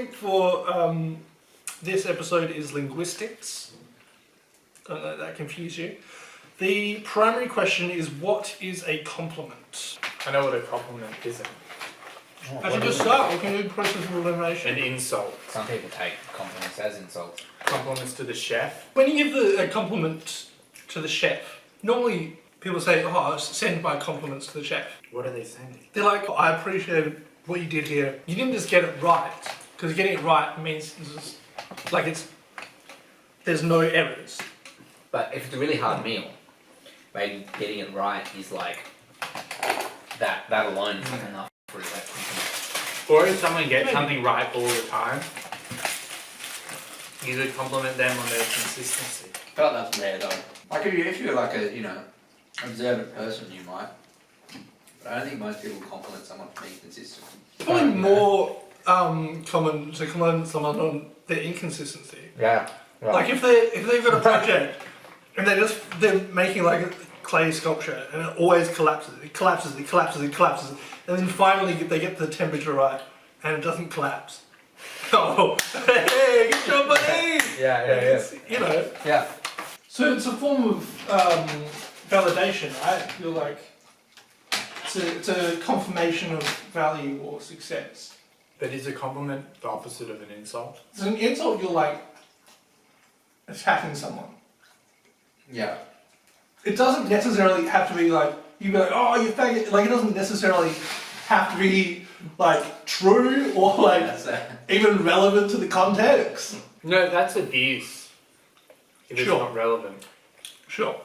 topic for this episode is linguistics. Don't let that confuse you. The primary question is, what is a compliment? I know what a compliment isn't. As you just start, we can do the process of elimination. An insult. Some people take compliments as insults. Compliments to the chef. When you give a compliment to the chef, normally people say, oh, send my compliments to the chef. What are they saying? They're like, oh, I appreciate what you did here. You didn't just get it right, because getting it right means there's no errors. But if it's a really hard meal, maybe getting it right is like that alone is enough for that compliment. Or if someone gets something right all the time, you could compliment them on their consistency. I feel like that's rare though. Like if you're like a, observant person, you might. But I don't think most people compliment someone for being consistent. It's probably more common to compliment someone on their inconsistency. Yeah. Right. Like if they've got a project and they're making like a clay sculpture and it always collapses, and then finally they get the temperature right and it doesn't collapse. Oh, hey, good job, buddy! Yeah. Yeah. So it's a form of validation, right? You're like, it's a confirmation of value or success. But is a compliment the opposite of an insult? It's an insult, you're like attacking someone. Yeah. It doesn't necessarily have to be like, you be like, oh, you faggot. Like, it doesn't necessarily have to be like true or like even relevant to the context. No, that's abuse. If it's Sure. not relevant. Sure.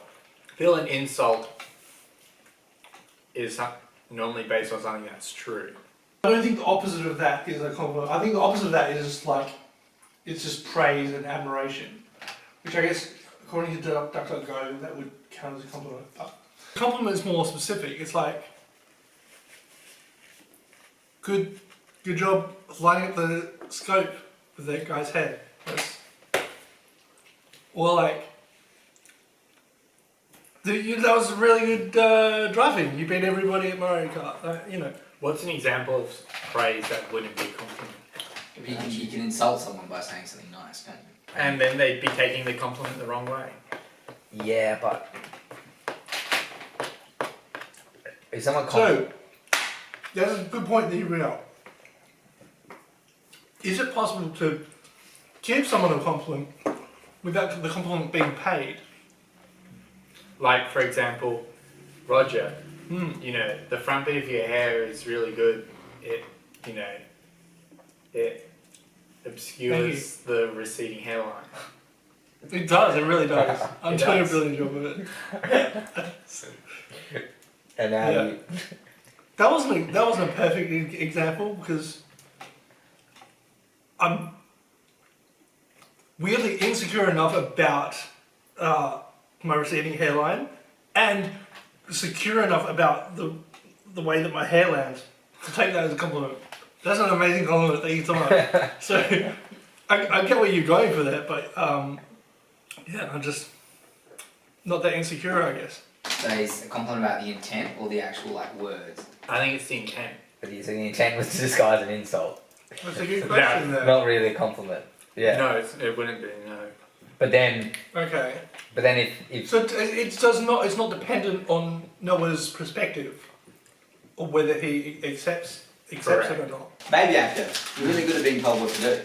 I feel an insult is normally based on something that's true. I don't think the opposite of that is a compliment. I think the opposite of that is just like, it's just praise and admiration. Which I guess, according to DuckDuckGo, that would count as a compliment. But compliment is more specific. It's like, good job lining up the scope with that guy's head. Or like, that was really good driving. You beat everybody at Mario Kart. What's an example of praise that wouldn't be a compliment? You can insult someone by saying something nice, can't you? And then they'd be taking the compliment the wrong way. Yeah, but if someone So, that's a good point that you bring up. Is it possible to give someone a compliment without the compliment being paid? Like, for example, Roger, the front bit of your hair is really good. It obscures the receding hairline. It does, it really does. I'm It doing does. a brilliant job of it. and now Yeah. you, That wasn't a perfect example because I'm weirdly insecure enough about my receding hairline and secure enough about the way that my hair lands to take that as a compliment. That's an amazing compliment that you talk about. So I get where you're going for that, but I'm just not that insecure, I guess. So is a compliment about the intent or the actual words? I think it's the intent. but the intent was to disguise an insult, That's a good question there. not really a compliment. Yeah. No, it wouldn't be, no. But then Okay. if So it's not dependent on Noah's perspective or whether he accepts it Correct. or not. Maybe actor. You're really good at being told what to do.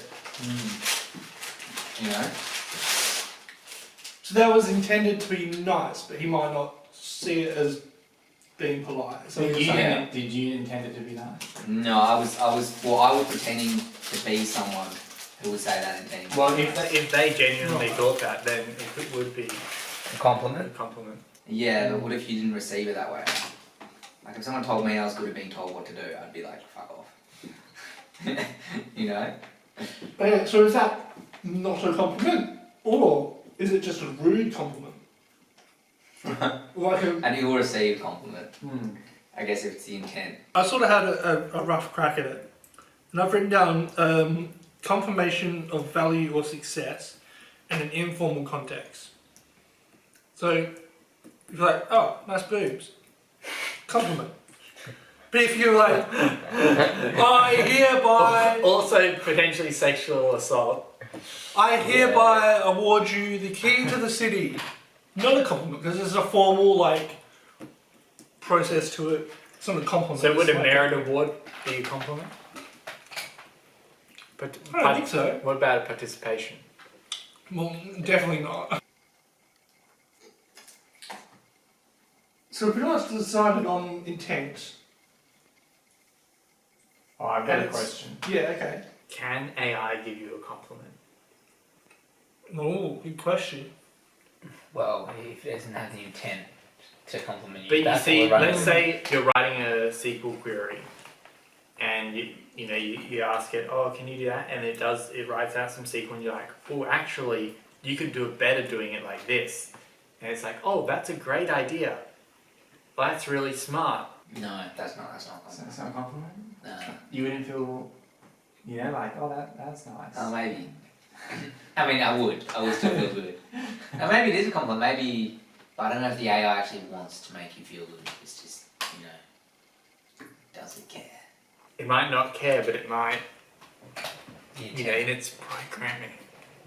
So that was intended to be nice, but he might not see it as being polite. So Did you're saying- you intend it to be nice? No, I was pretending to be someone who would say that intending. Well, if they genuinely thought that, then it would be a a compliment, compliment. Yeah, but what if you didn't receive it that way? Like if someone told me I was good at being told what to do, I'd be like, fuck off. Okay, so is that not a compliment, or is it just a rude compliment? Like An ill-received compliment. I guess if it's the intent. I sort of had a rough crack at it, and I've written down confirmation of value or success in an informal context. So, you're like, oh, nice boobs. Compliment. But if you're like, I hereby, Also, potentially sexual assault. I hereby award you the key to the city. Not a compliment, because there's a formal like process to it. It's not a compliment. So would it's a like- merit award be a compliment? But I don't think so. What about a participation? Well, definitely not. So we've pretty much decided on intent. Oh, I've got a question. Yeah, okay. Can AI give you a compliment? Oh, good question. Well, if it doesn't have the intent to compliment you, But you that's see, all right. let's say you're writing a SQL query, and you ask it, oh, can you do that? And it writes out some SQL, and you're like, oh, actually, you could do it better doing it like this. And it's like, oh, that's a great idea. That's really smart. No, that's not. That's not a compliment. No. You wouldn't feel, like, oh, that's nice. Oh, maybe. I mean, I would still feel good. Now, maybe it is a compliment. Maybe, but I don't know if the AI actually wants to make you feel good. It's just, doesn't care. It might not care, but it might, The in intent. its programming.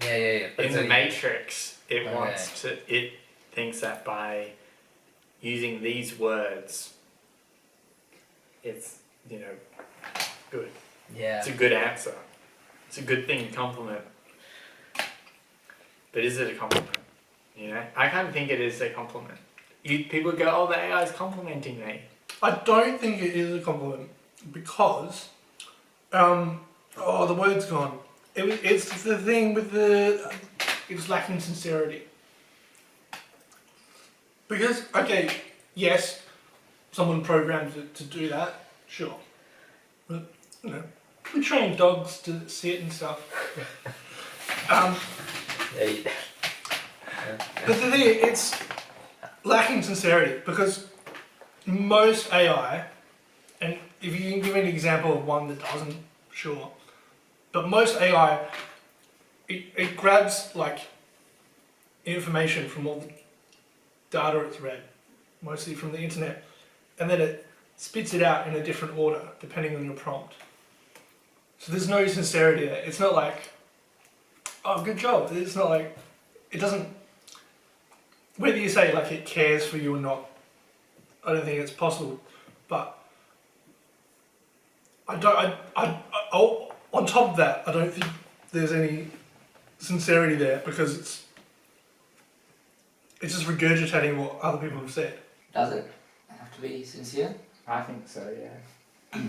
Yeah. But In so the you- Matrix, it Okay. wants to. It thinks that by using these words, it's good. Yeah. It's a good answer. It's a good thing to compliment. But is it a compliment? I kind of think it is a compliment. People go, oh, the AI is complimenting me. I don't think it is a compliment because, the word's gone. It's the thing with it's lacking sincerity. Because, okay, yes, someone programmed it to do that, sure. But, we train dogs to sit and stuff. Yeah. But the thing is, it's lacking sincerity because most AI, and if you can give me an example of one that doesn't, sure. But most AI, it grabs like information from all the data it's read, mostly from the internet, and then it spits it out in a different order depending on your prompt. So there's no sincerity there. It's not like, oh, good job. It's not like, it doesn't, whether you say like it cares for you or not, I don't think it's possible. But on top of that, I don't think there's any sincerity there because it's just regurgitating what other people have said. Does it have to be sincere? I think so, yeah.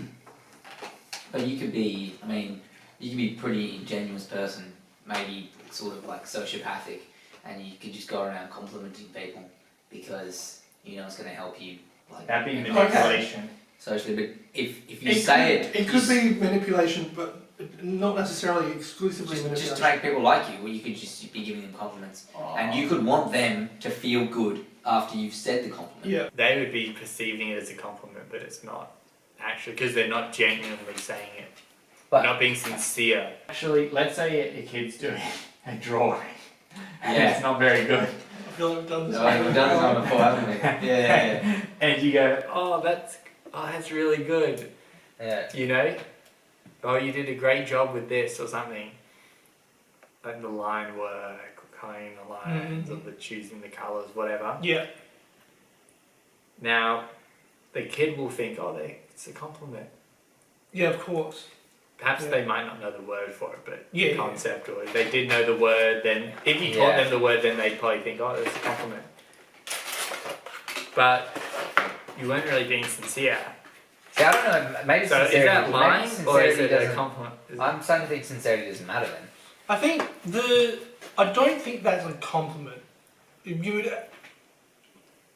But you could be a pretty ingenuous person, maybe sort of like sociopathic, and you could just go around complimenting people because it's going to help you. Like, That'd be manipulation. socially, but if you say it, it could be manipulation, but not necessarily exclusively manipulation. just to make people like you, well, you could just be giving them compliments, and you could want them to feel good after you've said the compliment. Yeah. They would be perceiving it as a compliment, but it's not actually, because they're not genuinely saying it. But- Not being sincere. Actually, let's say a kid's doing a drawing and Yeah. it's not very good. I feel like we've done this. No, we've done this one before, haven't we? Yeah. And you go, Oh, that's really good. Yeah. Oh, you did a great job with this or something. Like the line work, or coloring the lines, or the choosing the colours, whatever. Yeah. Now, the kid will think, oh, it's a compliment. Yeah, of course. Perhaps Yeah. they might not know the word for it, but Yeah, the yeah. concept, or if they did know the word, then if you taught Yeah. them the word, then they'd probably think, oh, that's a compliment. But you weren't really being sincere. See, I don't know. Maybe So is sincerity. that maybe lying, or is sincerity it a doesn't- compliment? I'm starting to think sincerity doesn't matter then. I think I don't think that's a compliment. You would.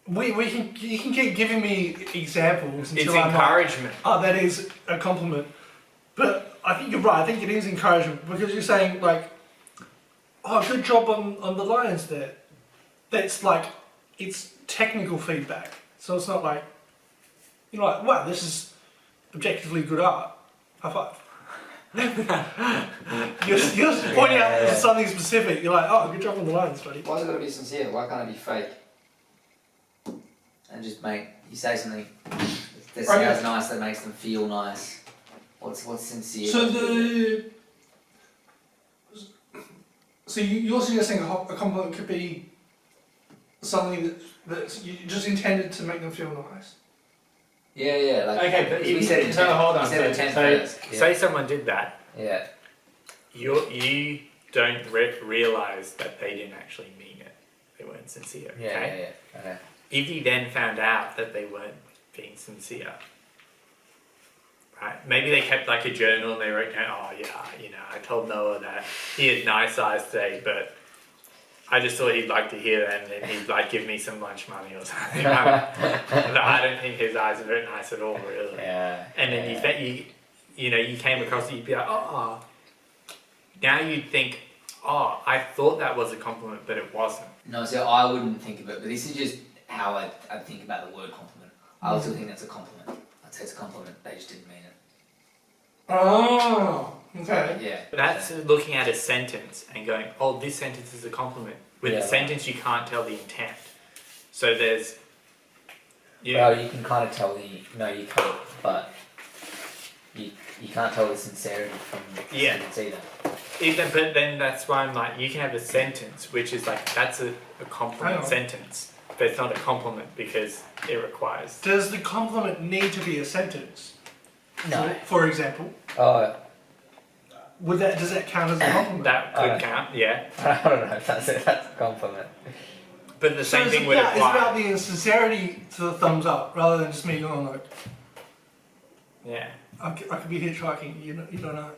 You can keep giving me examples It's until I'm like, encouragement. oh, that is a compliment. But I think you're right. I think it is encouragement because you're saying like, oh, good job on the lines there. That's like, it's technical feedback. So it's not like, you're like, wow, this is objectively good art. High five. you're pointing out something specific. You're like, oh, good job on the lines, buddy. Why's it got to be sincere? Why can't it be fake? And just you say something, that Okay. sounds nice, that makes them feel nice. What's sincere? So you're suggesting a compliment could be something that's you just intended to make them feel nice. Yeah, like Okay, but we if said you, intent. so hold on. We said So, intent so first. Yeah. Say someone did that, Yeah. you don't realise that they didn't actually mean it. They weren't sincere. Okay? Yeah. Okay. If you then found out that they weren't being sincere, right? Maybe they kept like a journal and they wrote down, oh yeah, I told Noah that he had nice eyes today, but I just thought he'd like to hear that and then he'd like give me some lunch money or something. I don't think his eyes are very nice at all, really. Yeah. And then you came across it, you'd be like, oh. Now you'd think, oh, I thought that was a compliment, but it wasn't. No, so I wouldn't think of it, but this is just how I think about the word compliment. I also think that's a compliment. I'd say it's a compliment, they just didn't mean it. Oh, okay. Yeah. That's looking at a sentence and going, oh, this sentence is a compliment. With Yeah, a right. sentence, you can't tell the intent. So there's, Well, you can kind of tell you can't, but you can't tell the sincerity from the Yeah. sentence either. but then that's why I'm like, you can have a sentence which is like, that's a compliment Hang on. sentence, but it's not a compliment because it requires. Does the compliment need to be a sentence? No. For example, Oh, does that count as a compliment? That could count, yeah. I don't know if that's a compliment. But the same So thing would it's apply. about the sincerity to the thumbs up rather than just me going like, Yeah. I could be hitchhiking. You don't know.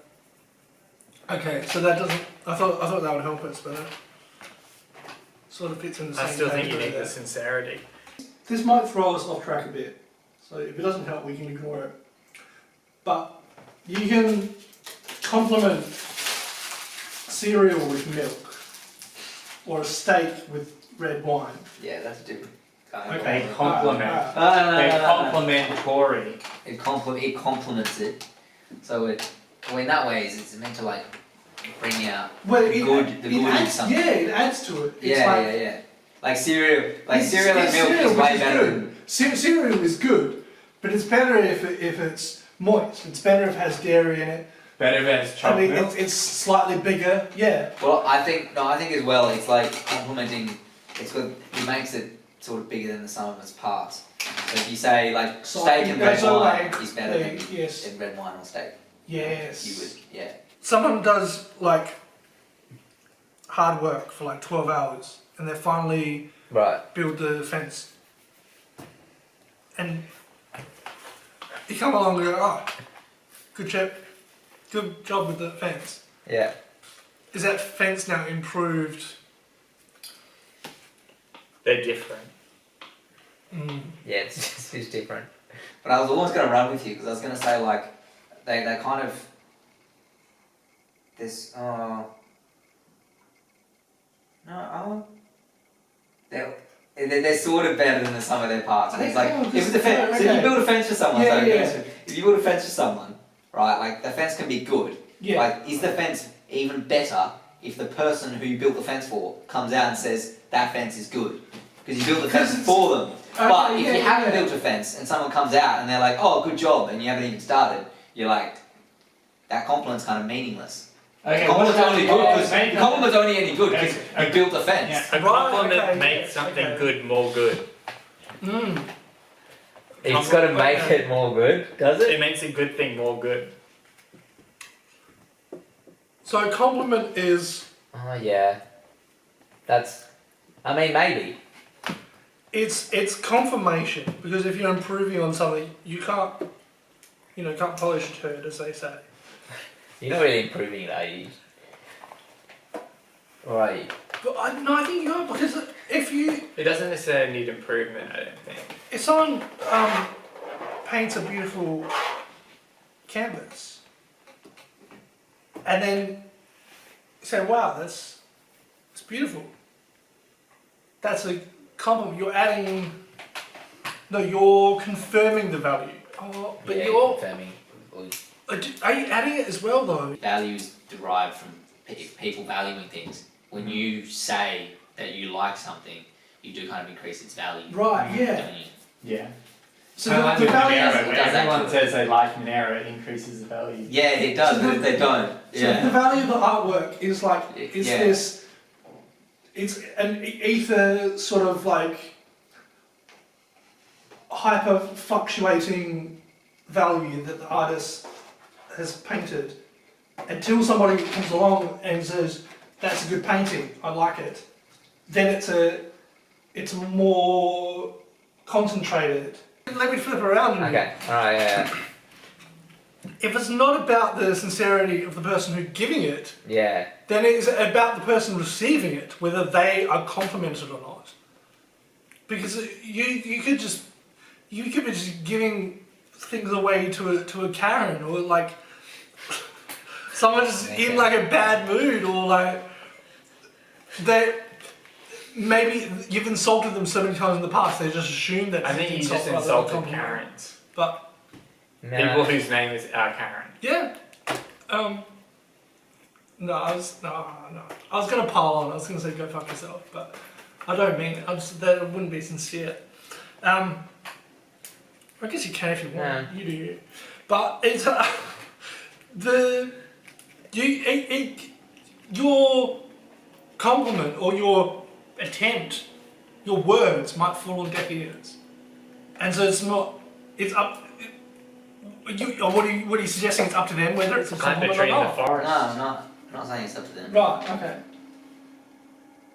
Okay, so that doesn't. I thought that would help us, but sort of fits in the same. I still think you category need there. the sincerity. This might throw us off track a bit, so if it doesn't help, we can ignore it. But you can compliment cereal with milk or a steak with red wine. Yeah, that's a different kind of Okay. They compliment. Ah, They're complimentary. It complements it. So in that way, it's meant to like bring out well, the good in adds, something. yeah, it adds to it. It's Yeah. Like cereal and milk cereal, is way which better good. than. Cereal is good, but it's better if it's moist. It's better if it has dairy in it. Better if it's I chocolate mean, milk. it's slightly bigger. Yeah. Well, I think as well. It's like complementing. It makes it sort of bigger than the sum of its parts. So if you say like So steak and red that's a wine way- is better yes. than red wine or steak. Yes. You would, yeah. Someone does like hard work for like 12 hours and they finally Right. build the fence. And you come along and go, oh, good job with the fence. Yeah. Is that fence now improved? They're different. Mm. Yeah, it's just different. But I was almost going to run with you because I was going to say like they kind of this they're sort of better than the sum of their parts. I think It's like so, if it's a fence, so okay. you build a fence for someone. Yeah, so yeah. if you build a fence for someone, right? Like the fence can be good. Yeah. Like is the fence even better if the person who you built the fence for comes out and says that fence is good because you built the fence for them. But if you haven't built a fence and someone comes out and they're like, oh, good job, and you haven't even started, you're like, that compliment's kind of meaningless. Okay, Compliment's what only about- good because make- compliment's only any good because Okay. you built the fence. Yeah. A Right, compliment okay, makes yes, something okay. good more good. Mm. It's got to make Okay. it more good, does It it? makes a good thing more good. So a compliment is Oh yeah. Maybe. it's confirmation because if you're improving on something, you can't polish a turd, as they say. You're not really improving it, are you? Right. But I think you are because if It doesn't necessarily need improvement, I don't think. if someone paints a beautiful canvas and then you say, wow, it's beautiful. That's a compliment. You're confirming the value. Oh, but Yeah, you're, confirming. are you adding it as well though? Values derived from people valuing things. When you say that you like something, you do kind of increase its value. Right, yeah. Don't you? Yeah. So Kind of like the value Monero, is, where does everyone actually. says they like Monero, it increases the value. Yeah, it does, but if they don't, so the yeah. value of the artwork is like, it's Yeah. this, it's an ether sort of like hyper fluctuating value that the artist has painted until somebody comes along and says, that's a good painting, I like it. Then it's more concentrated. Let me flip around. Okay, alright, yeah. If it's not about the sincerity of the person who's giving it, Yeah. then it's about the person receiving it, whether they are complimented or not. Because you could be just giving things away to a Karen, or like someone's in like a bad mood, or like they maybe you've insulted them so many times in the past they just assume that I think you just rather than insulted compliment. Karens. But People whose name is Karen. yeah, no, I was gonna pile on. I was gonna say go fuck yourself, but I don't mean it. That wouldn't be sincere. I guess you can if you want. Yeah. You do you. But it's your compliment or your attempt, your words might fall on deaf ears, and so it's not. It's up. What are you suggesting? It's up to them whether it's a It's like the compliment or tree in the not. forest. No, I'm not saying it's up to them. Right. Okay.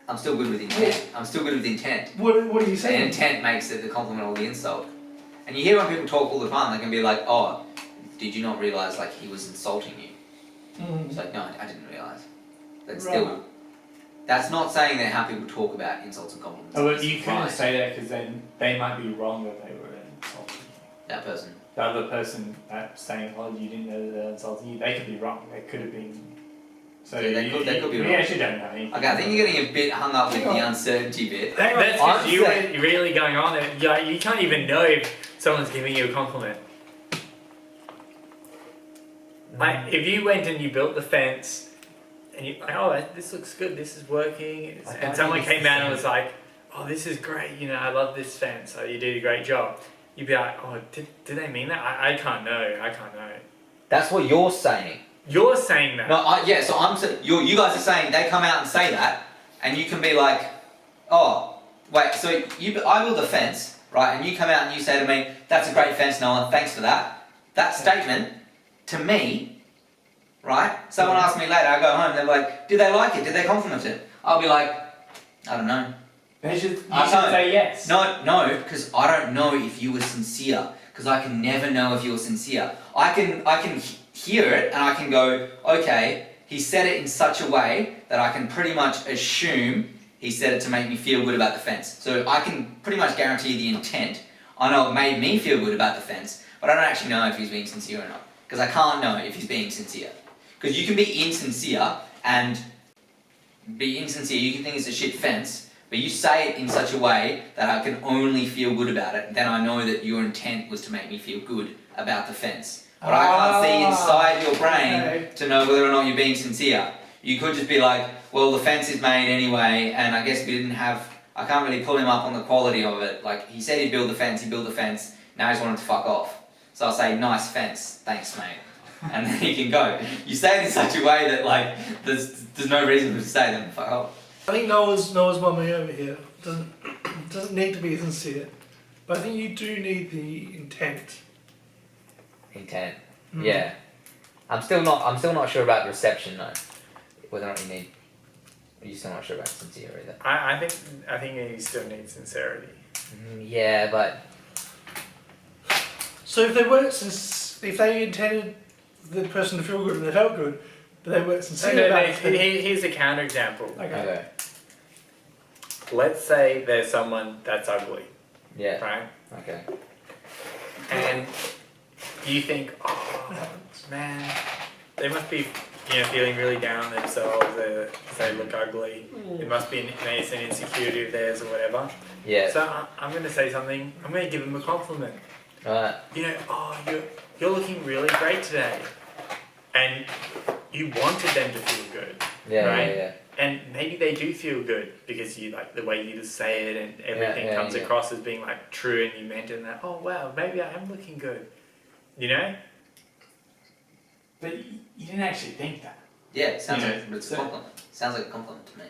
I'm still good with intent. I'm still good with intent. What are you And saying? intent makes it the compliment or the insult. And you hear when people talk all the time, they can be like, oh, did you not realise like he was insulting you? It's like, no, I didn't realise. But Right. still, that's not saying that how people talk about insults and compliments. Oh, but is you couldn't right. say that because then they might be wrong that they were insulting you. That person. The other person that's saying, oh, you didn't know that they're insulting you, they could be wrong. They could have been. So Yeah, they could be we wrong. actually don't know anything. Okay, I think you're getting a bit hung up with the uncertainty bit. That's because I'm you saying- were really going on there. You can't even know if someone's giving you a compliment. Like, if you went and you built the fence, and you like, oh, this looks good, this is working, I and don't someone think it's came the out and same. was like, oh, this is great, I love this fence, so you did a great job. You'd be like, oh, did they mean that? I can't know. That's what you're saying. You're saying that. No, yeah, so you guys are saying they come out and say that, and you can be like, oh, wait, so I build a fence, right, and you come out and you say to me, that's a great fence, Noah, thanks for that. That statement, to me, right, someone asks me later, I go home, they're like, did they like it, did they compliment it? I'll be like, I don't know. You should know. say yes. No, because I don't know if you were sincere, because I can never know if you're sincere. I can hear it and I can go, okay, he said it in such a way that I can pretty much assume he said it to make me feel good about the fence. So I can pretty much guarantee the intent. I know it made me feel good about the fence, but I don't actually know if he's being sincere or not, because I can't know if he's being sincere. Because you can be insincere and you can think it's a shit fence, but you say it in such a way that I can only feel good about it, then I know that your intent was to make me feel good about the fence. But I can't see inside your brain to know whether or not you're being sincere. You could just be like, well, the fence is made anyway, and I guess I can't really pull him up on the quality of it. Like, he said he'd build the fence, now he's wanted to fuck off. So I'll say, nice fence, thanks mate. And then he can go. You say it in such a way that like, there's no reason to say them, fuck off. I think Noah's mummy over here doesn't need to be sincere, but I think you do need the intent. Intent. Yeah. I'm still not sure about reception though. Whether or not you need. You're still not sure about sincere either. I think you still need sincerity. Yeah, but So if they intended the person to feel good and they felt good, but they weren't sincere about it. Here's a counterexample. Okay. Let's say there's someone that's ugly, Yeah. right? Okay. And you think, oh man, they must be feeling really down on themselves. They look ugly. It must be an insecurity of theirs or whatever. Yeah. So I'm going to say something. I'm going to give them a compliment. Right. Oh, you're looking really great today. And you wanted them to feel good, Yeah, right? yeah. And maybe they do feel good because you like the way you just say it and everything comes across as being like true and you meant it and that, oh wow, maybe I am looking good. You know? But you didn't actually think that. Yeah, it sounds Yeah, like it's a so- compliment. Sounds like a compliment to me.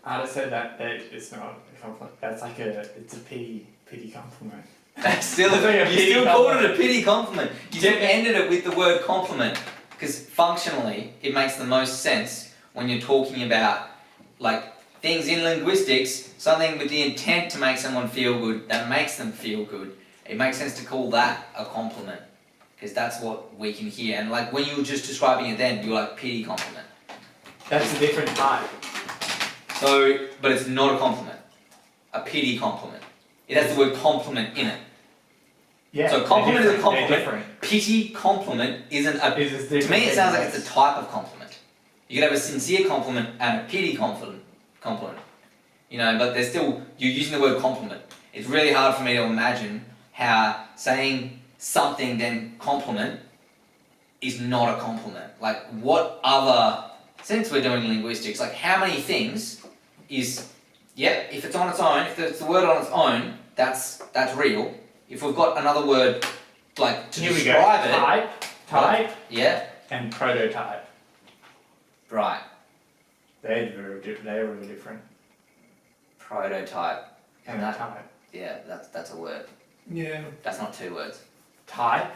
I'd have said that it's not a compliment. That's like it's a pity compliment. That's still It's like a you pity still called it a compliment. pity compliment. You still ended it with the word compliment because functionally it makes the most sense when you're talking about like things in linguistics, something with the intent to make someone feel good that makes them feel good. It makes sense to call that a compliment because that's what we can hear. And like when you were just describing it, then you were like pity compliment. That's a different type. So, but it's not a compliment. A pity compliment. It has the word compliment in it. Yeah. So compliment is a they're compliment. different. Pity compliment isn't a. Is To different me, it sounds like things. it's a type of compliment. You could have a sincere compliment and a pity compliment. You know, but they're still you're using the word compliment. It's really hard for me to imagine how saying something then compliment is not a compliment. Like what other? Since we're doing linguistics, like how many things is? Yep, if it's on its own, if it's the word on its own, that's real. If we've got another word like to Here we go. describe it, Type yeah, and prototype. right. They're really different. Prototype. And That- type. Yeah, that's a word. Yeah. That's not two words. Type.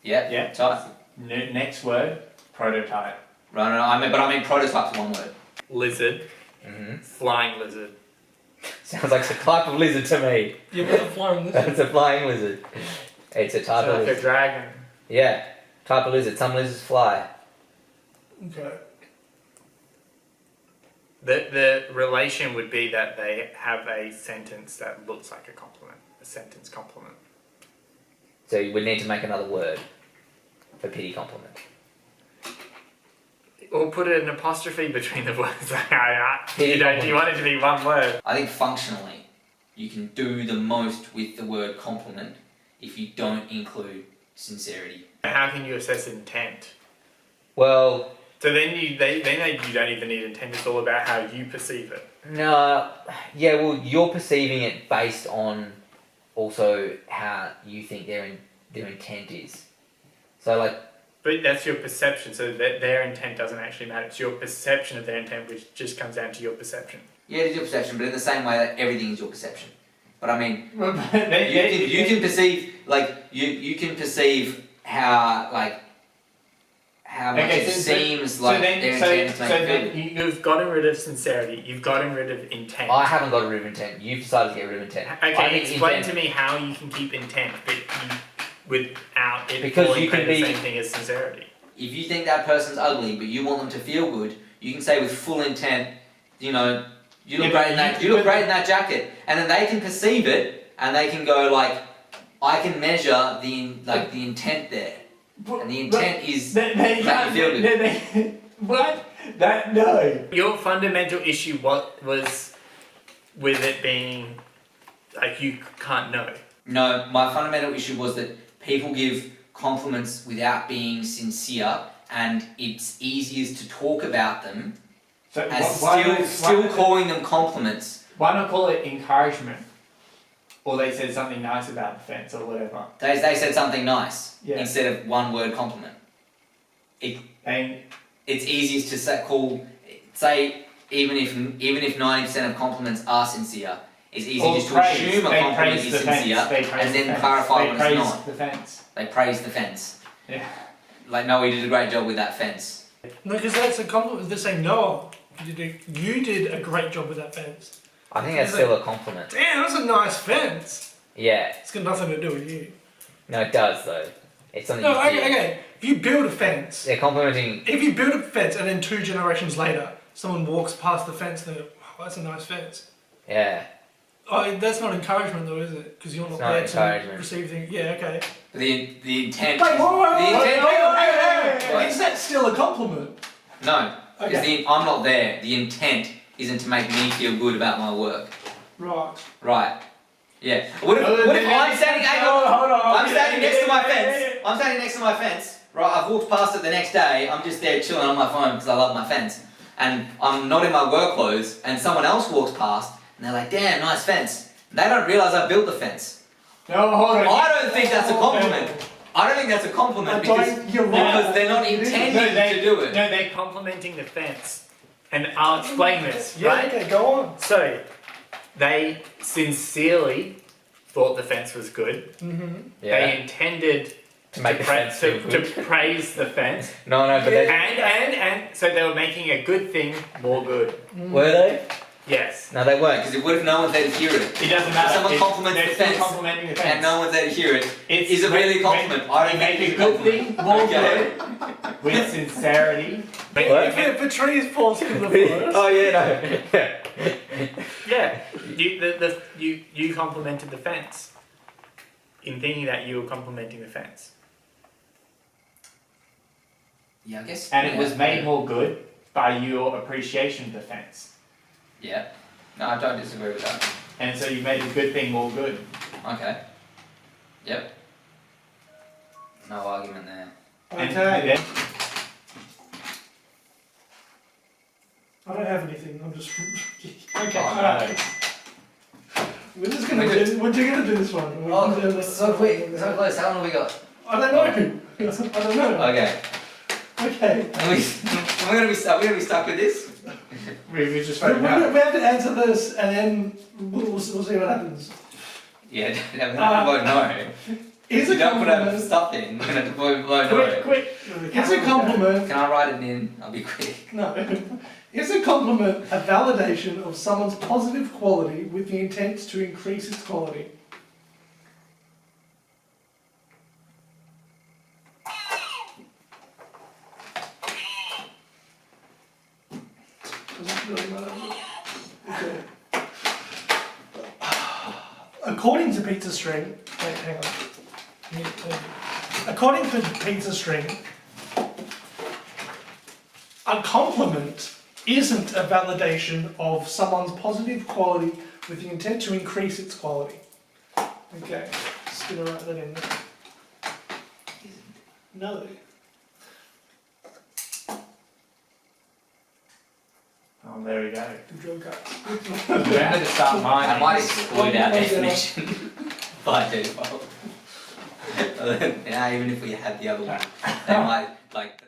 Yeah. Yeah. Type. Next word. Prototype. Right, no, I mean prototype's one word. Lizard, Mm-hmm. flying lizard. Sounds like a type of lizard to me. Yeah, what's a flying lizard? That's a flying lizard. It's a type So of like a lizard. dragon. Yeah, type of lizard. Some lizards fly. Okay. The relation would be that they have a sentence that looks like a compliment. A sentence compliment. So we need to make another word for pity compliment. Or put an apostrophe between the words. Do Pity you want it to be one word? I think functionally, you can do the most with the word compliment if you don't include sincerity. How can you assess intent? Well, So then you don't even need intent. It's all about how you perceive it. no, yeah, well, you're perceiving it based on also how you think their intent is. So, like, But that's your perception. So that their intent doesn't actually matter. It's your perception of their intent, which just comes down to your perception. Yeah, it is your perception, but in the same way that everything is your perception. But I mean, They- you can perceive like you can perceive how much Okay, it so- seems so like then- their so- intent is so making then- feel good. You've gotten rid of sincerity. You've gotten rid of intent. I haven't got rid of intent. You've decided to get rid of intent. I Okay, think explain intent- to me how you can keep intent, but without it Because falling you can prey the be- same thing as sincerity. If you think that person's ugly, but you want them to feel good, you can say with full intent, you know, you look Yeah, great but in that. you- You look great in that jacket, and then they can perceive it, and they can go like, I can measure the intent there, and the intent is They make can't. you feel good. What? That no. Your fundamental issue was with it being like you can't know. No, my fundamental issue was that people give compliments without being sincere, and it's easiest to talk about them So as why still calling them compliments. Why not call it encouragement? Or they said something nice about the fence or whatever. They said something nice Yeah. instead of one word compliment. And It's easiest to say even if 90% of compliments are sincere, it's easy or just to praise. assume a They compliment praise is the fence. sincere They praise and the then fence. clarify They when it's praise not. the fence. They praise the fence. Yeah. Like, no, we did a great job with that fence. No, because that's a compliment. They're saying, no, you did a great job with that fence. I think that's still a compliment. Damn, that's a nice fence. Yeah. It's got nothing to do with you. No, it does though. It's something No, you okay, did. okay. If you build a fence, They're complimenting. if you build a fence and then 2 generations later, someone walks past the fence and they go, wow, that's a nice fence. Yeah. Oh, that's not encouragement though, is it? Because you're not It's not there to encouragement. receive things. Yeah, okay. But the intent. Wait, the intent. wait. Is that still a compliment? No, because Okay. I'm not there. The intent isn't to make me feel good about my work. Right. Right. Yeah. What if I'm standing? Hang on. Hold on. I'm standing next to my fence. I'm standing next to my fence, Right, I've walked past it the next day, I'm just there chilling on my phone because I love my fence. And I'm not in my work clothes, and someone else walks past, and they're like, damn, nice fence. They don't realise I built the fence. No, hold on. I don't think that's a compliment. I don't think that's a compliment because they're not intending to do it. No, they're complimenting the fence. And I'll explain this, Yeah, right? okay, go on. So, they sincerely thought the fence was good. They intended To make the fence feel to good. praise the fence. No, but And so they were making a good thing more good. were they? Yes. No, they weren't, because what if no one's there to hear it? It doesn't matter. If someone It- compliments they're the still fence complimenting the fence. And no one's there to hear it, It's is it really a compliment? I don't You think make it's a a good compliment. thing more Okay. good with sincerity. If a tree falls from the forest, Oh yeah, no. Yeah, you complimented the fence in thinking that you were complimenting the fence. Yeah, I guess. And it was made more good by your appreciation of the fence. Yeah. No, I don't disagree with that. And so you made a good thing more good. Okay. Yep. No argument there. And okay. then, I don't have anything. I'm just. okay, Oh, alright. We're just gonna do. We're gonna do this one. We're gonna do this. so quick, so close. How long have we got? I don't know. I don't know. Okay. Okay. We're gonna be stuck with this. We just We voted now. have to answer this, and then we'll see what happens. Yeah, we're gonna vote no. Is You a don't put a compliment? stuff in. We're gonna vote no. Quick. Is a compliment? Can I write it in? I'll be quick. No. Is a compliment a validation of someone's positive quality with the intent to increase its quality? Doesn't really matter. Okay. According to Pizza String, wait, hang on. According to Pizza String, a compliment isn't a validation of someone's positive quality with the intent to increase its quality. Okay, just gonna write that in there. No. Oh, there we go. The drill guts. Remember to start mine. I might exclude our definition by default. Yeah, even if we had the other one, they might like.